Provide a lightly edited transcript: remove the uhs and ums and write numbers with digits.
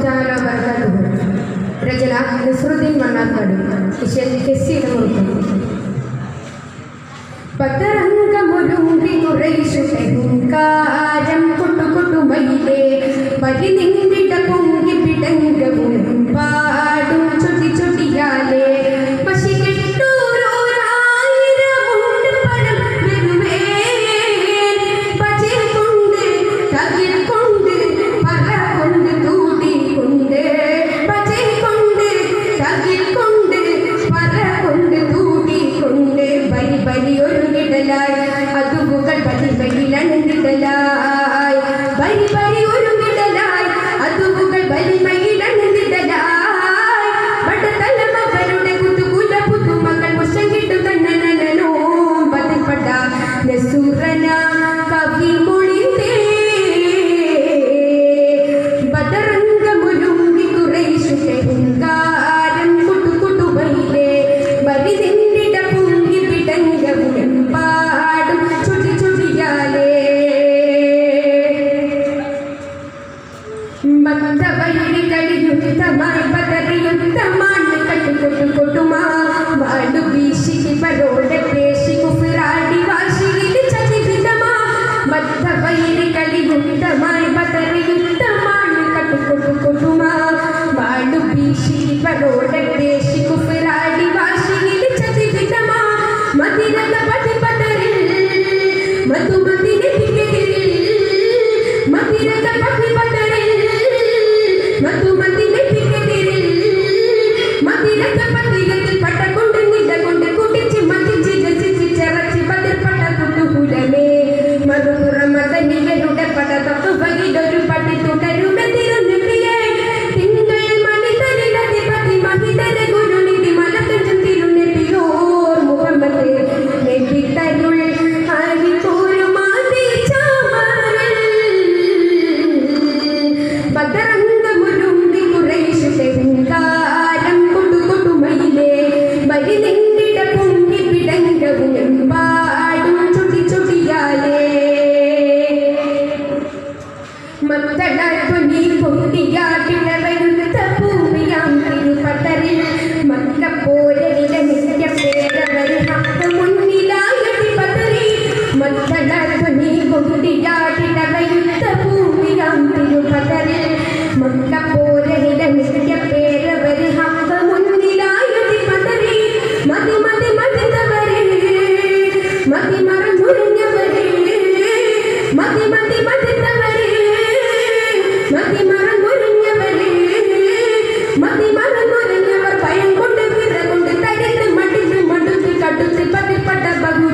تعالى وبركاته. രചന നസ്രുദ്ദീൻ മണ്ണാർക്കാട്. കെസ്സിയുടെ മുറുക്കം. പതരംഗമൊരുങ്ങി കുറേശ്ശുടെ ഹുങ്കാരം കൊട്ടുകൊട്ടുമയിലേ പരി നിന്നിട പൊങ്ങി പിടങ്കവും പാടും ചൊടി ചൊടിയാലേ പശി കെട്ടൂരോരായിരമുണ്ട് പരം വെറുവേ പചിൽ കൊണ്ട് തകിൽ കൊണ്ട് പറ കൊണ്ട് തൂടി കൊണ്ട് പചിൽ കൊണ്ട് തകിൽ കൊണ്ട് പറ കൊണ്ട് തൂടി കൊണ്ട് ബലി ബലി ഒരുങ്ങിടലായി അതുകൾ ബലി ബലിയിലണിഞ്ഞിടലായി ബലി ബലി ഒരുങ്ങിടലായി അതുകൾ ബലി ബലിമയിലണിഞ്ഞിടലായി വടതലമകളുടെ കുതുകുല പുതുമകൾ മുശങ്കിട്ടു തന്നനനോ ബതിൽപട നസൂറന കവി മൊഴിന്തേ ബദറംഗമൊരുങ്ങി കുറേശ്ശുടെ ഹുങ്കാരം കുട്ടുകുട്ടുമയിലേ ബലി നിന്നിട പൊങ്ങി പിടങ്കവും പാടും ചൊടി ചൊടിയാലേ മത്തവൈരി കളിയുദ്ധമായി പതറിയുദ്ധമാണ് കട്ടുകൊട്ടുകൊട്ടുമാ വാടു വീശിക്ക് പരോടെ പേശി കുഫിറാടി വാശിയിൽ ചതിവിധമാ മത്തവൈരി കളിയുദ്ധമായി പതറിയുദ്ധമാണ് കട്ടുകൊട്ടുകൊട്ടുമാ വാടു വീശിക്ക് പരോടെ പേശി കുഫിറാടി വാശിയിൽ ചതിവിധമാ മതിരക പതി പതറിൽ മധുമതിനെ തികതിരിൽ മതിരക പതി പതറിൽ മധുമതിനെ തികതിരിൽ മതിരക പതികത്തിൽ പട്ട കൊണ്ട് നില കൊണ്ട് കുടിച്ച് മതിച്ച് രസിച്ച് ചെറച്ച് പതിർപ്പട്ട കുട്ടുകുലമേ മധുപുറ മദനിയരുടെ പട തപ്പുവയിലൊരു പട്ടി തുടരുമെതിരുന്നിട്ടിയേ തിങ്കൾ മണിതരിലധിപതി മഹിതര ഗുരുനിധി മലക്കഞ്ചം തിരുനെപ്പിയോർ മുഹമ്മദ് നബി തരുൾ ഹരിപൂരുമാതി ചാമരൽ ബദറംഗമൊരുങ്ങി കുറേശ്ശുടെ ഹുങ്കാരം കൊട്ടുകൊട്ടുമയിലേ ബലി നിന്നിട പൊങ്ങി പിടങ്കവും പാടും ചൊടി ചൊടിയാലേ മത്തളധ്വനി പൊട്ടിയാടിട വരുന്ന ഭൂമിയാം തിരുപതറിൽ മക്കപ്പോരലിലെ നിത്യ പേരവര് ഹക്ക് മുന്നിലായടി പതറി മത്തളധ്വനി പൊട്ടിയാടിട വരുന്ന ഭൂമിയാം തിരുപതറിൽ മക്കപ്പോരലിലെ നിത്യ പേരവര് ഹക്ക് മുന്നിലായടി പതറി മതി മതി മതിതവരെ മതി മറഞ്ഞുരിഞ്ഞവരെ മതി മതി മതിതവരെ മതി മറഞ്ഞുരിഞ്ഞവരെ മതി മറഞ്ഞുരിഞ്ഞവർ ഭയം കൊണ്ട് വിറ കൊണ്ട് തരിത്ത് മടിച്ച് മടുത്ത് കടുത്ത് പതിപ്പട്ട ബഹു